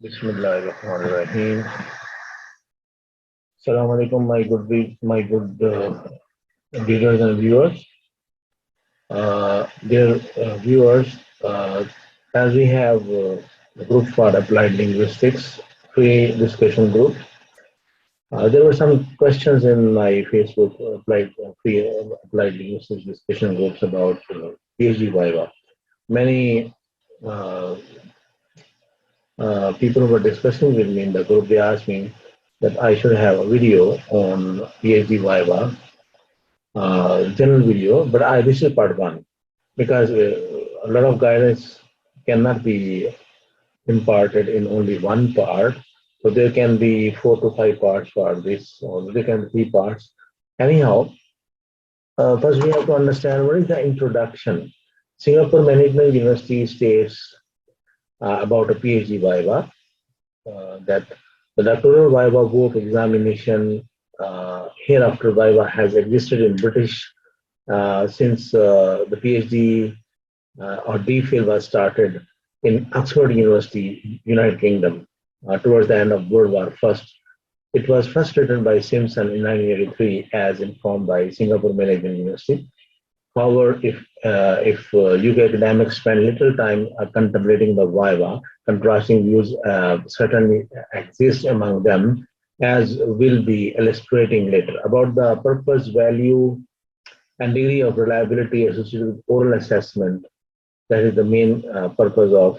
Bismillahirrahmanirrahim. Assalamu alaikum, my good readers and viewers. Dear viewers, as we have a group for applied linguistics, free discussion group, there were some questions in my Facebook applied linguistics discussion groups about PhD Viva. Many uh, people were discussing with me in the group. They asked me that I should have a video on PhD Viva, general video, but this is part one because a lot of guidance cannot be imparted in only one part. So there can be 4 to 5 parts for this, or there can be 3 parts. Anyhow, first we have to understand what is the introduction. Singapore Management University states about a PhD Viva that the doctoral Viva Voce examination hereafter Viva has existed in British since the PhD or DPhil was started in Oxford University, United Kingdom, towards the end of World War I. It was first written by Simpson in 1983 as informed by Singapore Management University. However, if UK academics spend little time contemplating the Viva, contrasting views certainly exist among them, as will be illustrating later. About the purpose, value, and degree of reliability associated with oral assessment, that is the main purpose of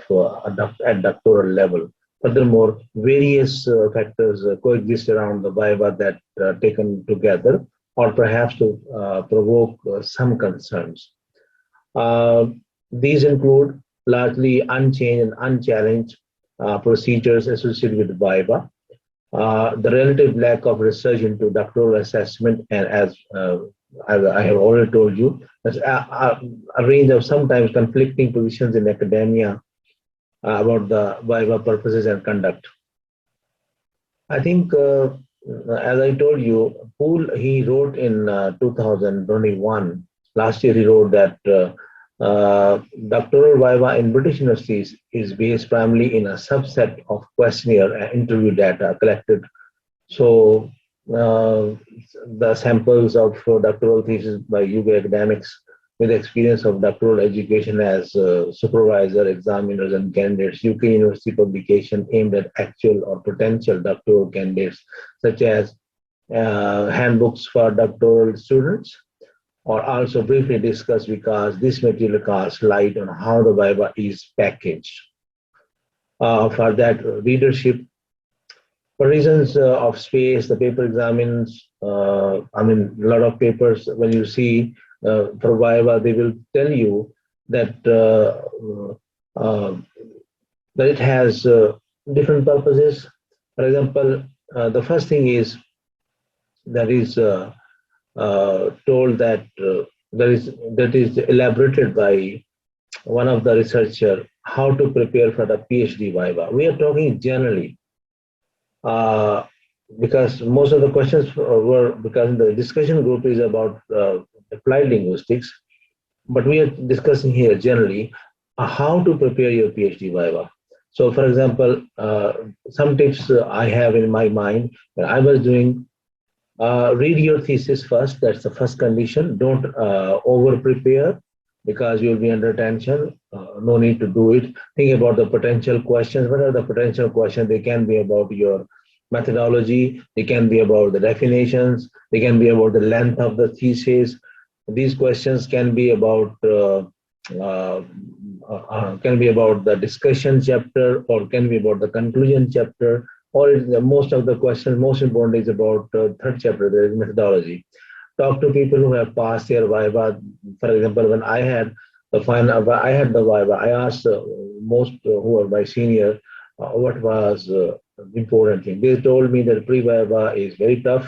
at doctoral level. Furthermore, various factors coexist around the Viva that taken together, or perhaps to provoke some concerns. Uh, these include largely unchanged and unchallenged procedures associated with Viva, the relative lack of research into doctoral assessment, and as I have already told you, there's a range of sometimes conflicting positions in academia about the Viva purposes and conduct. I think, as I told you, Poole, he wrote in 2021, last year he wrote that doctoral Viva in British universities is based primarily in a subset of questionnaire and interview data collected. So the samples of doctoral thesis by UK academics with experience of doctoral education as supervisor, examiners, and candidates. UK university publication aimed at actual or potential doctoral candidates, such as handbooks for doctoral students, or also briefly discussed because this material casts light on how the Viva is packaged. For that readership, for reasons of space, the paper examines, a lot of papers, when you see for Viva, they will tell you that, that it has different purposes. For example, the first thing is that is told that that is elaborated by one of the researcher how to prepare for the PhD Viva. We are talking generally uh, because most of the questions were because the discussion group is about applied linguistics, but we are discussing here generally how to prepare your PhD Viva. So, for example, some tips I have in my mind when I was doing read your thesis first. That's the first condition. Don't over prepare because you'll be under tension. No need to do it. Think about the potential questions. What are the potential questions? They can be about your methodology. They can be about the definitions. They can be about the length of the thesis. These questions can be about uh, can be about the discussion chapter, or can be about the conclusion chapter, or most of the questions, most important is about third chapter, there is methodology. Talk to people who have passed their Viva. For example, when I had the final, I had the Viva, I asked most who are my senior what was important thing. They told me that pre-Viva is very tough.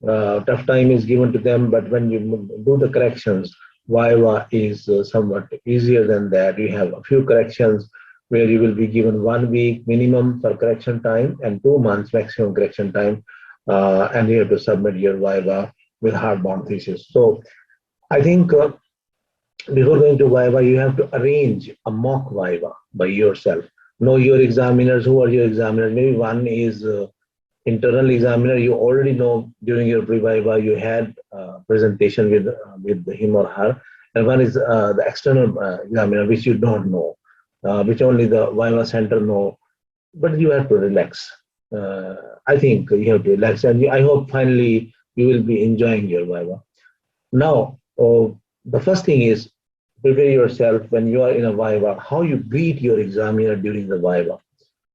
Tough time is given to them, but when you do the corrections, Viva is somewhat easier than that. You have a few corrections where you will be given 1 week minimum for correction time and 2 months maximum correction time, and you have to submit your Viva with hardbound thesis. So I think before going to Viva, you have to arrange a mock Viva by yourself. know your examiners. Who are your examiners? Maybe one is internal examiner. You already know during your pre-viva you had presentation with him or her, and one is the external examiner, which you don't know, which only the viva center know. But you have to relax. Uh, I think you have to relax, and I hope finally you will be enjoying your viva. Now, the first thing is prepare yourself when you are in a viva. How you greet your examiner during the viva.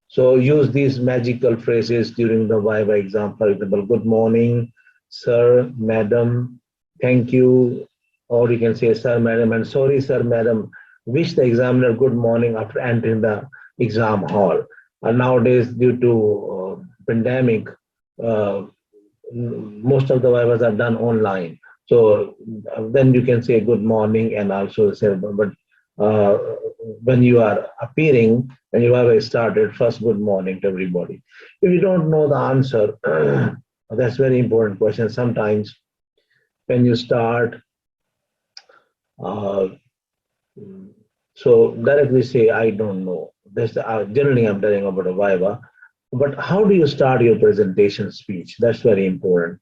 So use these magical phrases during the Viva exam. For example, good morning, sir, madam, thank you, or you can say sir, madam, and sorry, sir, madam. Wish the examiner good morning after entering the exam hall. And nowadays, due to pandemic, uh, most of the Vivas are done online. So then you can say good morning and also say, but uh, when you are appearing, when you have started, first good morning to everybody. If you don't know the answer, that's very important question. Sometimes when you start, uh, so directly say, I don't know. That's generally I'm telling about a Viva. But how do you start your presentation speech? That's very important.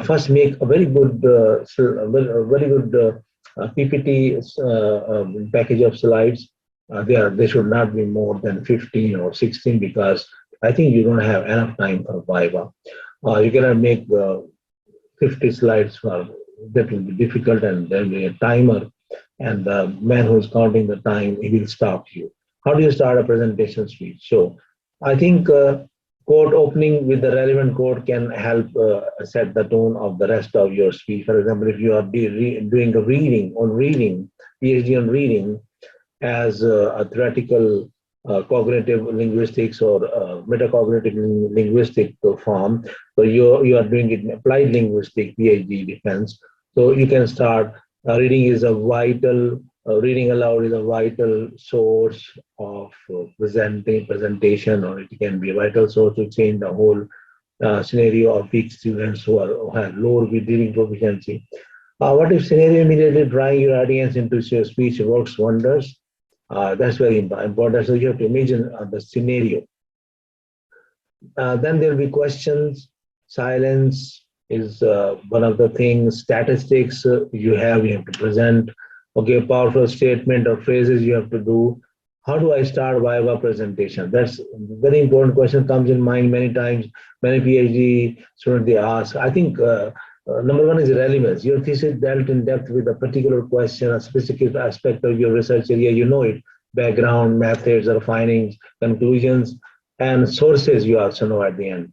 First make a very good, very good PPT package of slides. They should not be more than 15 or 16 because I think you don't have enough time for Viva. You cannot make 50 slides for that will be difficult, and there will be a timer, and the man who is counting the time, he will stop you. How do you start a presentation speech? So I think quote opening with the relevant quote can help set the tone of the rest of your speech. For example, if you are doing a reading on reading, PhD on reading, as a theoretical cognitive linguistics or metacognitive linguistic form. So you are doing it in applied linguistic PhD defense. So you can start. Reading is a vital. Reading aloud is a vital source of presentation, or it can be a vital source to change the whole scenario of weak students who have lower reading proficiency. What if scenario immediately drawing your audience into your speech works wonders? That's very important. So you have to imagine the scenario. Then there'll be questions. Silence is one of the things. Statistics you have to present. Okay, powerful statement or phrases you have to do. How do I start Viva presentation? That's a very important question. Comes in mind many times. Many PhD students they ask. I think number one is relevance. Your thesis dealt in depth with a particular question, a specific aspect of your research area. You know it. Background, methods, or findings, conclusions, and sources you also know at the end.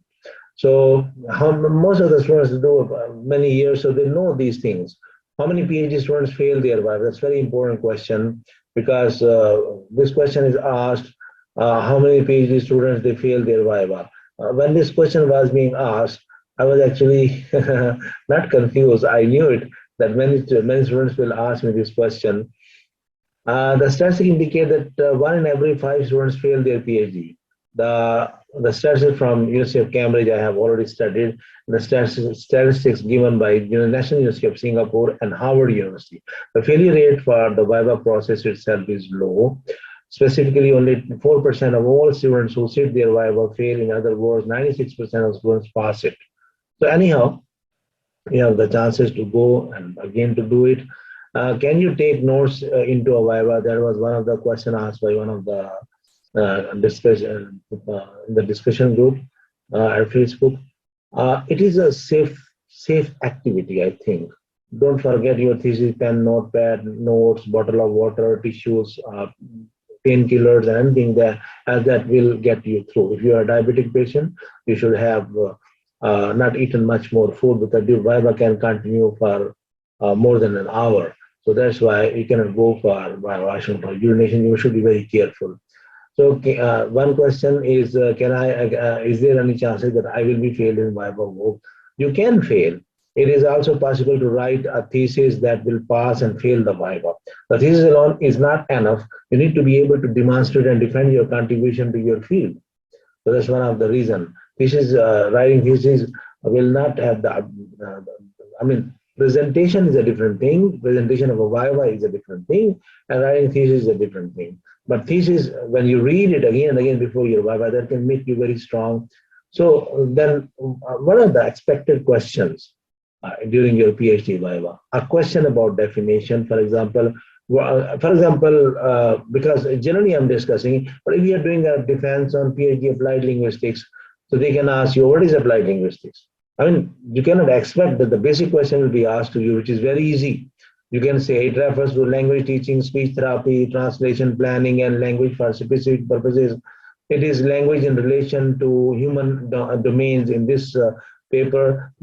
So how most of the students do many years, so they know these things. How many PhD students fail their Viva? That's a very important question because this question is asked, how many PhD students they fail their Viva? When this question was being asked, I was actually not confused. I knew it that many students will ask me this question. The statistics indicate that one in every five students fail their PhD. The statistics from University of Cambridge I have already studied. The statistics given by National University of Singapore and Harvard University. The failure rate for the Viva process itself is low. Specifically, only 4% of all students who sit their Viva fail. In other words, 96% of students pass it. So anyhow, you have the chances to go and again to do it. Can you take notes into a Viva? That was one of the question asked by one of the in the discussion group at Facebook. It is a safe activity, I think. Don't forget your thesis pen, notepad, notes, bottle of water, tissues, painkillers, and anything that will get you through. If you are a diabetic patient, you should have not eaten much more food because the Viva can continue for more than an hour. So that's why you cannot go for washing for urination. You should be very careful. So one question is, is there any chances that I will be failed in Viva work? You can fail. It is also possible to write a thesis that will pass and fail the Viva. The thesis alone is not enough. You need to be able to demonstrate and defend your contribution to your field. So that's one of the reasons. Writing thesis will not have I mean, presentation is a different thing. Presentation of a Viva is a different thing, and writing thesis is a different thing. But thesis, when you read it again and again before your Viva, that can make you very strong. So then, what are the expected questions during your PhD Viva? A question about definition, for example. Because generally I'm discussing, but if you're doing a defense on PhD applied linguistics, so they can ask you, what is applied linguistics? I mean, you cannot expect that the basic question will be asked to you, which is very easy. You can say it refers to language teaching, speech therapy, translation planning, and language for specific purposes. It is language in relation to human domains. In this paper,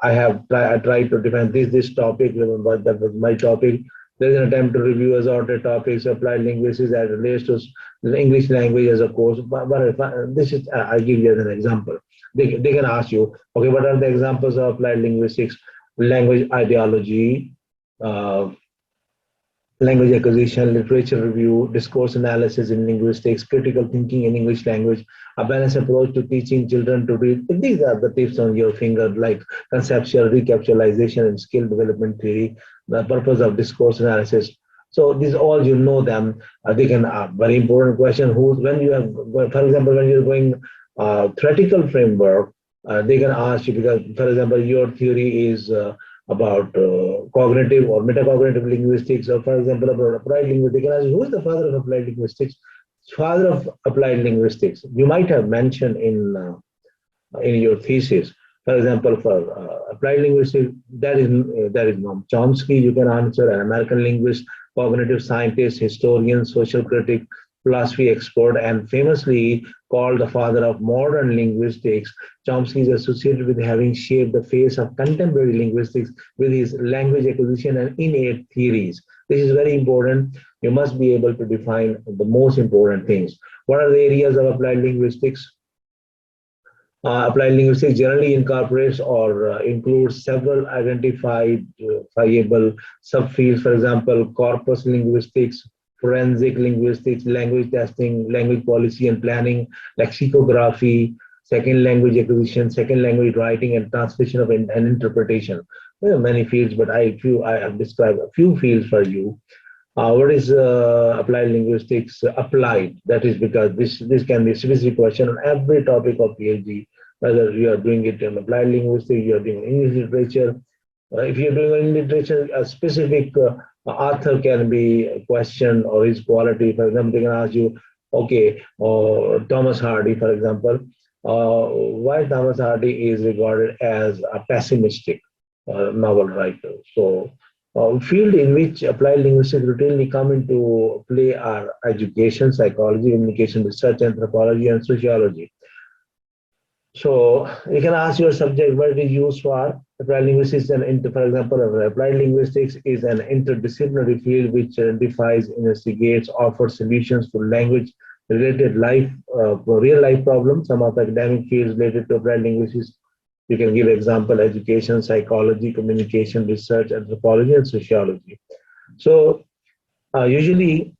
I tried to define this topic, but that was my topic. There is an attempt to review assorted topics, applied linguistics as relates to the English language as a course. But this is, I give you as an example. They can ask you, okay, what are the examples of applied linguistics? Language ideology, uh, language acquisition, literature review, discourse analysis in linguistics, critical thinking in English language, a balanced approach to teaching children to read. These are the tips on your finger, like conceptual recapitalization and skill development theory, the purpose of discourse analysis. So these all you know them. They can very important question. Who when you have, for example, when you're going theoretical framework, they can ask you because, for example, your theory is about cognitive or metacognitive linguistics, or for example, about applied linguistics. They can ask you, who is the father of applied linguistics? Father of applied linguistics. You might have mentioned in your thesis. For example, for applied linguistics, that is Noam Chomsky. You can answer an American linguist, cognitive scientist, historian, social critic, philosophy expert, and famously called the father of modern linguistics. Chomsky is associated with having shaped the face of contemporary linguistics with his language acquisition and innate theories. This is very important. You must be able to define the most important things. What are the areas of applied linguistics? Applied linguistics generally incorporates or includes several identifiable subfields, for example, corpus linguistics, forensic linguistics, language testing, language policy and planning, lexicography, second language acquisition, second language writing, and translation of and interpretation. There are many fields, but I have described a few fields for you. What is applied linguistics applied? That is because this can be a specific question on every topic of PhD, whether you are doing it in applied linguistics, you are doing English literature. If you're doing in literature, a specific author can be questioned or his quality. For example, they can ask you, okay, Thomas Hardy, for example, why Thomas Hardy is regarded as a pessimistic novel writer. So field in which applied linguistics routinely come into play are education, psychology, communication research, anthropology, and sociology. So you can ask your subject what it is used for. Applied linguistics for example, applied linguistics is an interdisciplinary field which identifies, investigates, offers solutions to language-related real life problems. Some of the academic fields related to applied linguistics, you can give example: education, psychology, communication research, anthropology, and sociology. So usually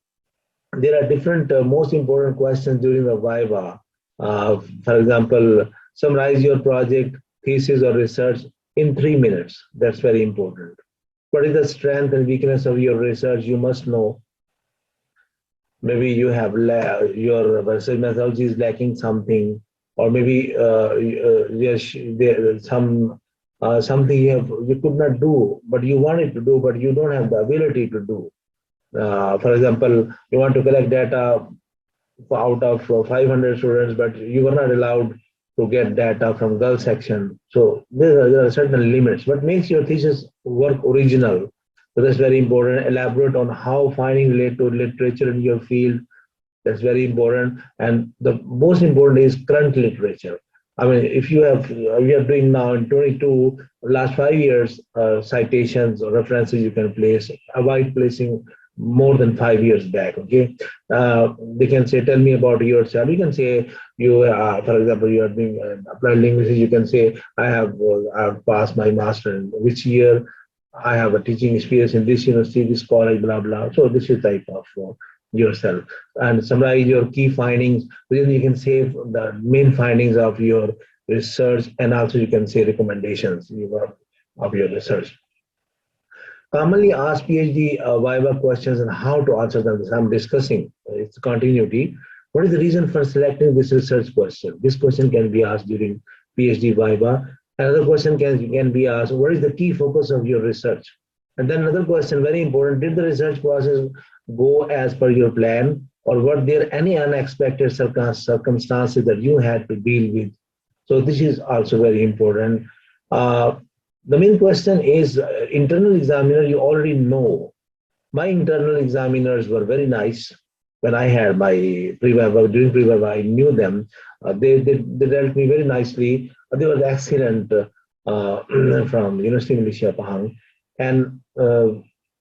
there are different most important questions during the Viva. For example, summarize your project, thesis, or research in 3 minutes. That's very important. What is the strength and weakness of your research? You must know. Maybe you have your research methodology is lacking something, or maybe yes, there's something you could not do, but you wanted to do, but you don't have the ability to do. For example, you want to collect data out of 500 students, but you were not allowed to get data from girl section. So there are certain limits. What makes your thesis work original? So that's very important. Elaborate on how finding relate to literature in your field. That's very important. And the most important is current literature. I mean, if you are doing now in 22 last 5 years citations or references you can place. Avoid placing more than 5 years back. Okay, they can say, tell me about yourself. You can say you, for example, you are doing applied linguistics. You can say I've passed my master in which year. I have a teaching experience in this university, this college, blah blah. So this is type of yourself, and summarize your key findings. Then you can say the main findings of your research, and also you can say recommendations of your research. Commonly asked PhD Viva questions and how to answer them. I'm discussing its continuity. What is the reason for selecting this research question? This question can be asked during PhD Viva. Another question can be asked, what is the key focus of your research? And then another question, very important, did the research process go as per your plan, or were there any unexpected circumstances that you had to deal with? So this is also very important. Uh, the main question is internal examiner, you already know. My internal examiners were very nice. When I had my pre-viva, during pre-viva, I knew them. They dealt me very nicely. They were excellent from University of Malaysia, Pahang. And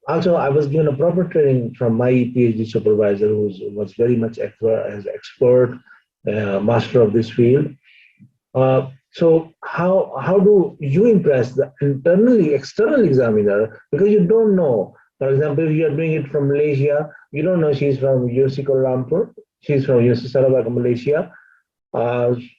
also, I was given a proper training from my PhD supervisor, who was very much expert, master of this field. So how do you impress the internally external examiner, because you don't know. For example, if you are doing it from Malaysia, you don't know she's from UC Kuala Lumpur, she's from UC Sarawak, Malaysia.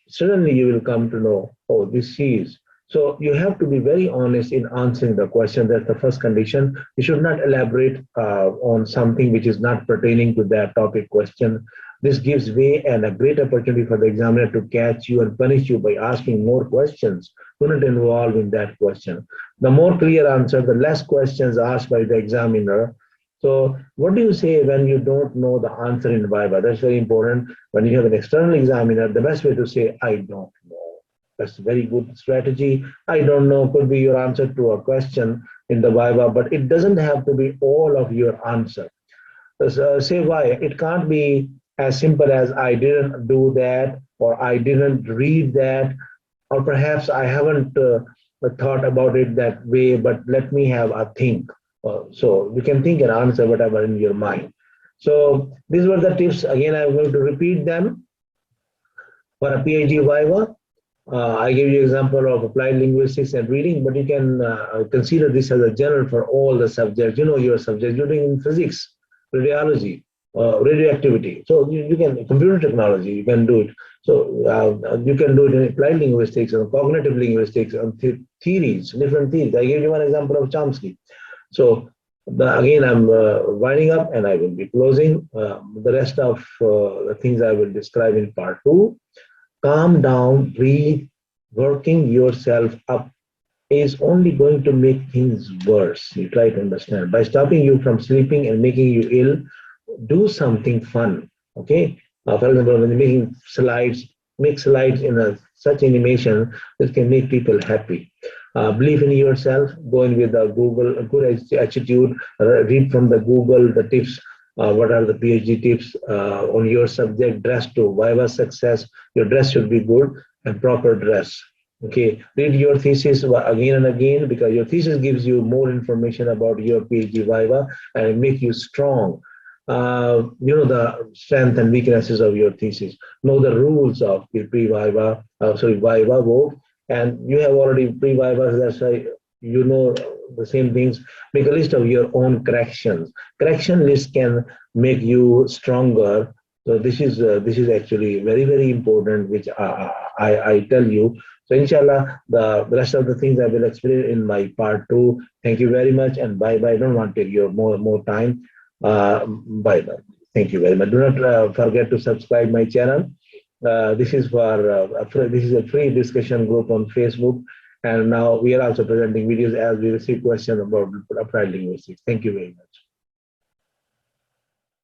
Suddenly you will come to know, oh, this she is. So you have to be very honest in answering the question. That's the first condition. You should not elaborate on something which is not pertaining to that topic question. This gives way and a great opportunity for the examiner to catch you and punish you by asking more questions. Do not involve in that question. The more clear answer, the less questions asked by the examiner. So what do you say when you don't know the answer in Viva? That's very important. When you have an external examiner, the best way to say, I don't know. That's a very good strategy. I don't know could be your answer to a question in the Viva, but it doesn't have to be all of your answer. Say why. It can't be as simple as I didn't do that, or I didn't read that, or perhaps I haven't thought about it that way, but let me have a think. So you can think and answer whatever in your mind. So these were the tips. Again, I'm going to repeat them for a PhD Viva. I gave you an example of applied linguistics and reading, but you can consider this as a general for all the subjects. You know your subject. You're doing physics, radiology, radioactivity. So you can computer technology. You can do it. So you can do it in applied linguistics and cognitive linguistics and theories, different theories. I gave you one example of Chomsky. So again, I'm winding up and I will be closing. The rest of the things I will describe in part 2. Calm down, breathe. Working yourself up is only going to make things worse. You try to understand. By stopping you from sleeping and making you ill, do something fun. Okay. For example, when you're making slides, make slides in such animation that can make people happy. Believe in yourself. Go in with a good attitude. Read from the Google the tips. What are the PhD tips on your subject? Dress to Viva success. Your dress should be good and proper dress. Okay, read your thesis again and again, because your thesis gives you more information about your PhD Viva and make you strong. You know the strength and weaknesses of your thesis. Know the rules of the pre-Viva, Viva vote, and you have already pre-Viva. That's why you know the same things. Make a list of your own corrections. Correction list can make you stronger. So this is actually very important, which I tell you. So inshallah, the rest of the things I will explain in my part 2. Thank you very much, and bye bye. I don't want to take your more time. Bye bye. Thank you very much. Do not forget to subscribe my channel. This is this is a free discussion group on Facebook, and now we are also presenting videos as we receive questions about applied linguistics. Thank you very much.